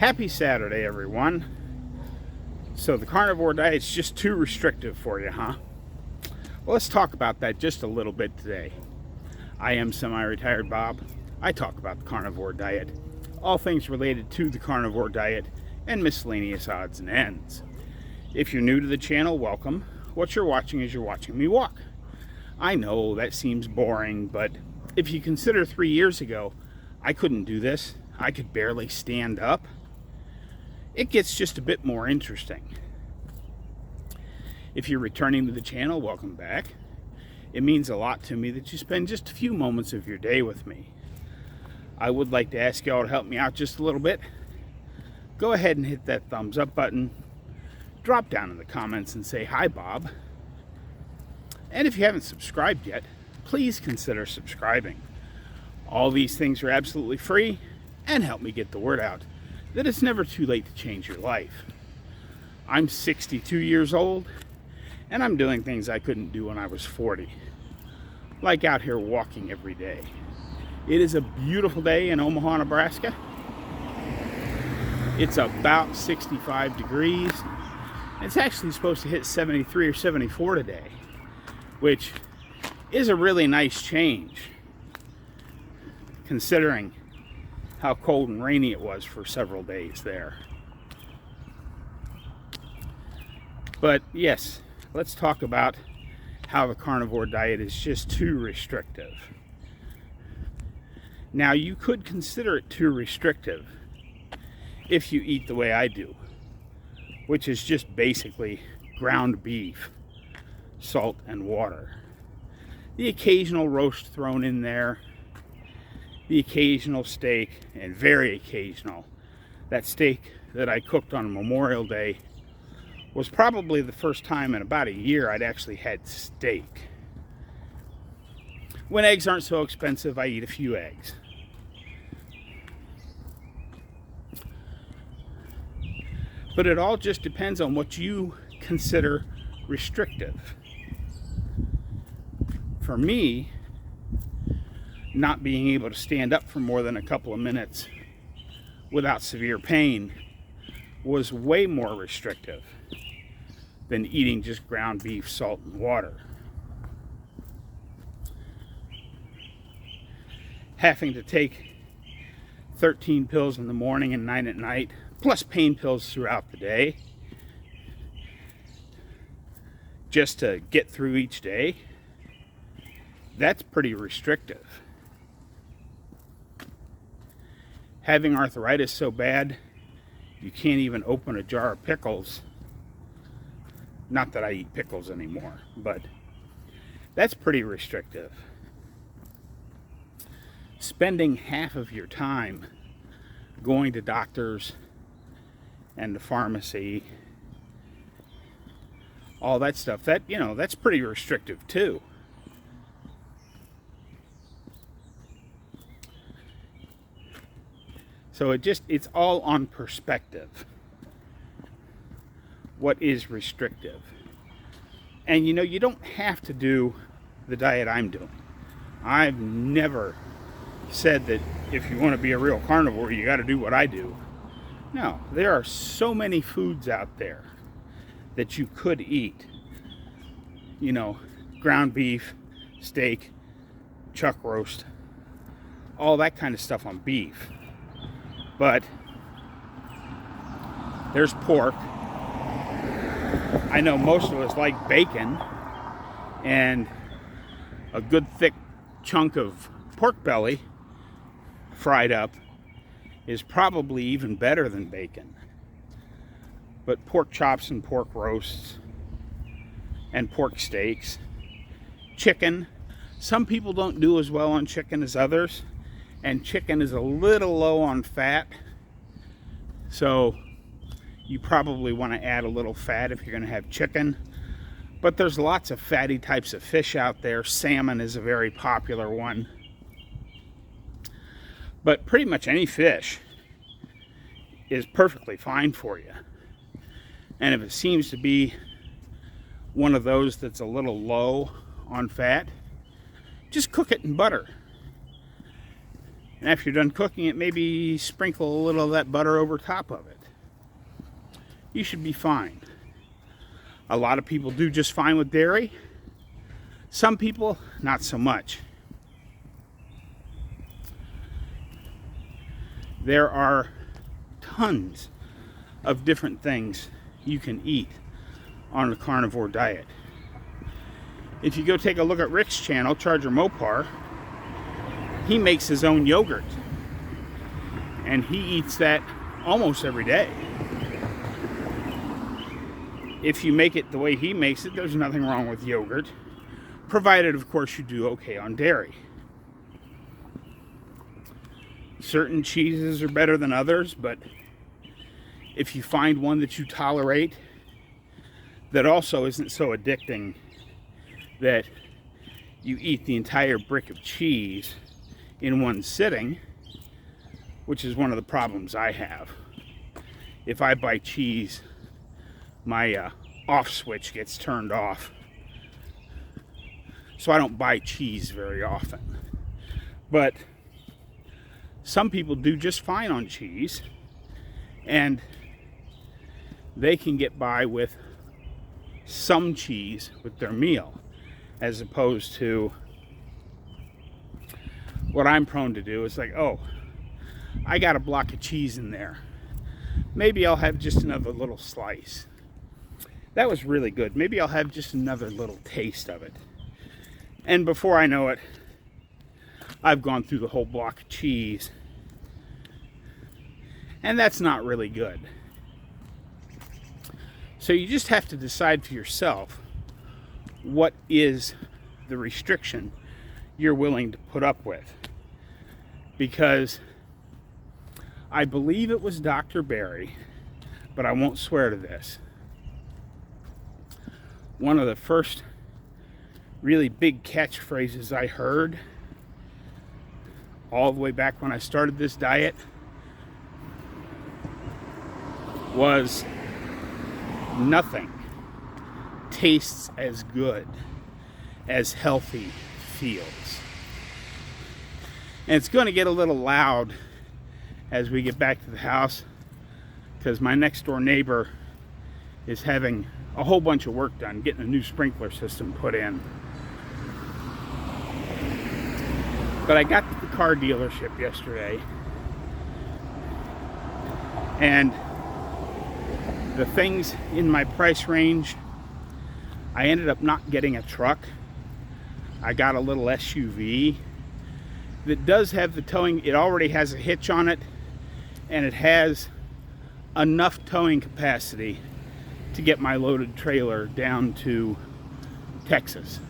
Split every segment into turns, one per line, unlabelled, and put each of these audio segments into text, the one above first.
Happy Saturday, everyone. So the carnivore diet's just too restrictive for you, huh? Well, let's talk about that just a little bit today. I am Semi-Retired Bob. I talk about the carnivore diet, all things related to the carnivore diet, and miscellaneous odds and ends. If you're new to the channel, welcome. What you're watching is you're watching me walk. I know that seems boring, but if you consider 3 years ago, I couldn't do this. I could barely stand up. It gets just a bit more interesting. If you're returning to the channel, welcome back. It means a lot to me that you spend just a few moments of your day with me. I would like to ask y'all to help me out just a little bit. Go ahead and hit that thumbs up button. Drop down in the comments and say, "Hi, Bob." And if you haven't subscribed yet, please consider subscribing. All these things are absolutely free and help me get the word out that it's never too late to change your life. I'm 62 years old, and I'm doing things I couldn't do when I was 40, like out here walking every day. It is a beautiful day in Omaha, Nebraska. It's about 65 degrees. It's actually supposed to hit 73 or 74 today, which is a really nice change considering how cold and rainy it was for several days there. But yes, let's talk about how the carnivore diet is just too restrictive. Now, you could consider it too restrictive if you eat the way I do, which is just basically ground beef, salt, and water. The occasional roast thrown in there, the occasional steak, and very occasional. That steak that I cooked on Memorial Day was probably the first time in about a year I'd actually had steak. When eggs aren't so expensive, I eat a few eggs. But it all just depends on what you consider restrictive. For me, not being able to stand up for more than a couple of minutes without severe pain was way more restrictive than eating just ground beef, salt, and water. Having to take 13 pills in the morning and 9 at night, plus pain pills throughout the day, just to get through each day, that's pretty restrictive. Having arthritis so bad you can't even open a jar of pickles. Not that I eat pickles anymore, but that's pretty restrictive. Spending half of your time going to doctors and the pharmacy, all that stuff, that's pretty restrictive too. So it's all on perspective. What is restrictive? And you don't have to do the diet I'm doing. I've never said that if you want to be a real carnivore, you got to do what I do. No, there are so many foods out there that you could eat. Ground beef, steak, chuck roast, all that kind of stuff on beef. But there's pork. I know most of us like bacon, and a good thick chunk of pork belly fried up is probably even better than bacon. But pork chops and pork roasts and pork steaks, chicken, some people don't do as well on chicken as others, and chicken is a little low on fat, so you probably want to add a little fat if you're going to have chicken. But there's lots of fatty types of fish out there. Salmon is a very popular one. But pretty much any fish is perfectly fine for you. And if it seems to be one of those that's a little low on fat, just cook it in butter. And after you're done cooking it, maybe sprinkle a little of that butter over top of it. You should be fine. A lot of people do just fine with dairy. Some people, not so much. There are tons of different things you can eat on a carnivore diet. If you go take a look at Rick's channel, Charger Mopar, he makes his own yogurt. And he eats that almost every day. If you make it the way he makes it, there's nothing wrong with yogurt, provided, of course, you do okay on dairy. Certain cheeses are better than others, but if you find one that you tolerate that also isn't so addicting that you eat the entire brick of cheese in one sitting, which is one of the problems I have. If I bite cheese, my off switch gets turned off. So I don't buy cheese very often. But some people do just fine on cheese, and they can get by with some cheese with their meal, as opposed to what I'm prone to do. Is like, oh, I got a block of cheese in there. Maybe I'll have just another little slice. That was really good. Maybe I'll have just another little taste of it. And before I know it, I've gone through the whole block of cheese. And that's not really good. So you just have to decide for yourself what is the restriction you're willing to put up with. Because I believe it was Dr. Berry, but I won't swear to this. One of the first really big catchphrases I heard all the way back when I started this diet was, nothing tastes as good as healthy feels. And it's going to get a little loud as we get back to the house, because my next door neighbor is having a whole bunch of work done, getting a new sprinkler system put in. But I got to the car dealership yesterday, and the things in my price range, I ended up not getting a truck. I got a little SUV that does have the towing. It already has a hitch on it, and it has enough towing capacity to get my loaded trailer down to Texas,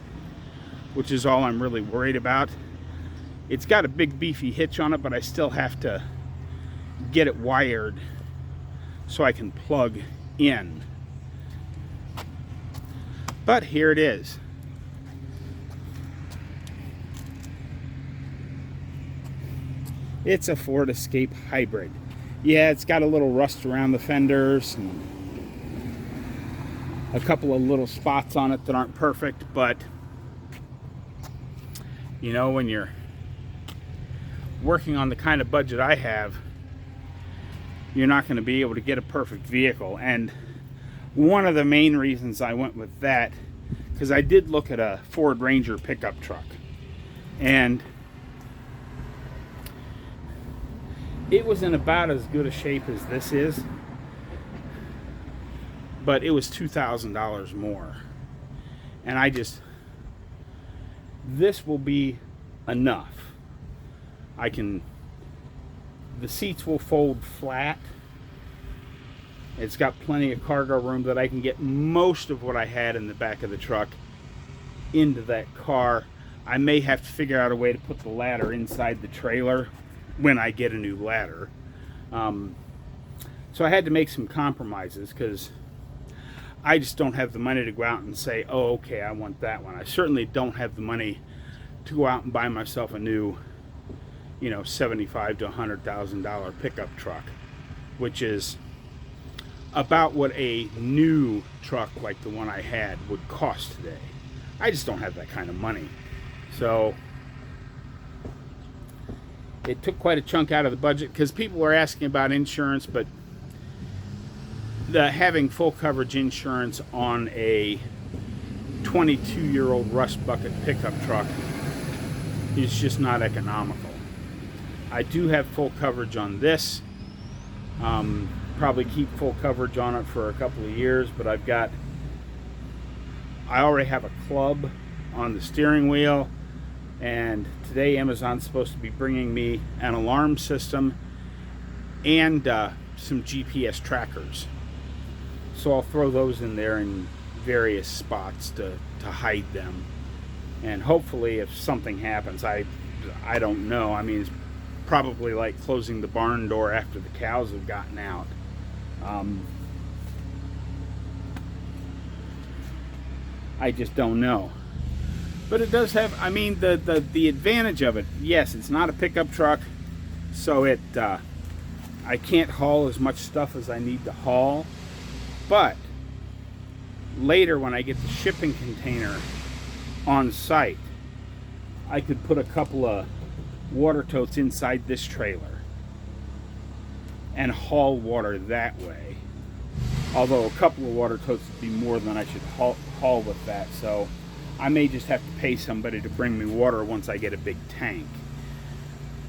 which is all I'm really worried about. It's got a big beefy hitch on it, but I still have to get it wired so I can plug in. But here it is. It's a Ford Escape Hybrid. Yeah, it's got a little rust around the fenders and a couple of little spots on it that aren't perfect, but you know, when you're working on the kind of budget I have, you're not going to be able to get a perfect vehicle. And one of the main reasons I went with that, because I did look at a Ford Ranger pickup truck, and it was in about as good a shape as this is, but it was $2,000 more. And I just, this will be enough. The seats will fold flat. It's got plenty of cargo room that I can get most of what I had in the back of the truck into that car. I may have to figure out a way to put the ladder inside the trailer when I get a new ladder. So I had to make some compromises, because I just don't have the money to go out and say, oh, okay, I want that one. I certainly don't have the money to go out and buy myself a new, you know, $75,000 to $100,000 pickup truck, which is about what a new truck like the one I had would cost today. I just don't have that kind of money. So it took quite a chunk out of the budget because people were asking about insurance, but having full coverage insurance on a 22-year-old rust bucket pickup truck is just not economical. I do have full coverage on this. Probably keep full coverage on it for a couple of years, but I already have a club on the steering wheel, and today Amazon's supposed to be bringing me an alarm system and some GPS trackers. So I'll throw those in there in various spots to hide them. And hopefully if something happens, I don't know. I mean, it's probably like closing the barn door after the cows have gotten out. I just don't know. But it does have, I mean, the advantage of it, yes, it's not a pickup truck, so I can't haul as much stuff as I need to haul. But later when I get the shipping container on site, I could put a couple of water totes inside this trailer and haul water that way. Although a couple of water totes would be more than I should haul with that, so I may just have to pay somebody to bring me water once I get a big tank.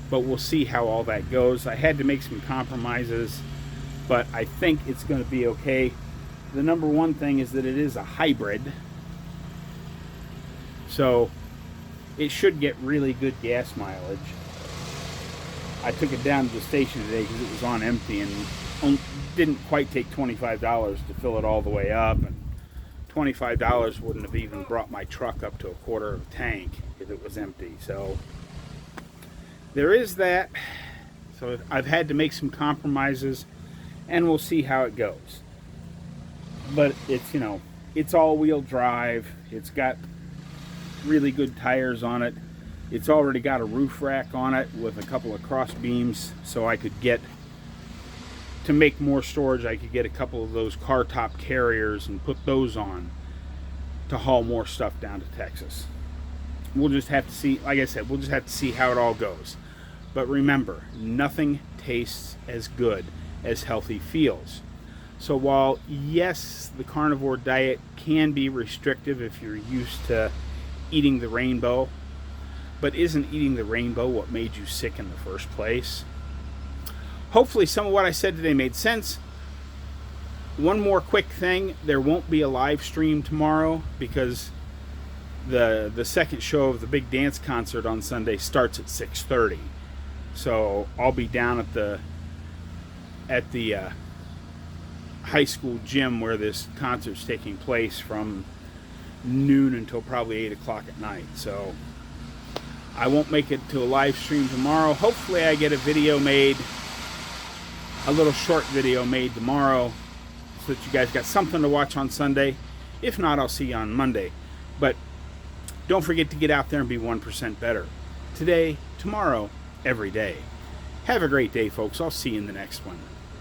But we'll see how all that goes. I had to make some compromises, but I think it's going to be okay. The number one thing is that it is a hybrid, so it should get really good gas mileage. I took it down to the station today because it was on empty and didn't quite take $25 to fill it all the way up, and $25 wouldn't have even brought my truck up to a quarter of a tank if it was empty. So there is that. So I've had to make some compromises, and we'll see how it goes. But it's, you know, it's all-wheel drive. It's got really good tires on it. It's already got a roof rack on it with a couple of cross beams, so I could get, to make more storage, I could get a couple of those car top carriers and put those on to haul more stuff down to Texas. We'll just have to see, like I said, we'll just have to see how it all goes. But remember, nothing tastes as good as healthy feels. So while, yes, the carnivore diet can be restrictive if you're used to eating the rainbow, but isn't eating the rainbow what made you sick in the first place? Hopefully some of what I said today made sense. One more quick thing, there won't be a live stream tomorrow because the second show of the big dance concert on Sunday starts at 6:30. So I'll be down at the high school gym where this concert's taking place from noon until probably 8 o'clock at night. So I won't make it to a live stream tomorrow. Hopefully I get a video made, a little short video made tomorrow, so that you guys got something to watch on Sunday. If not, I'll see you on Monday. But don't forget to get out there and be 1% better. Today, tomorrow, every day. Have a great day, folks. I'll see you in the next one.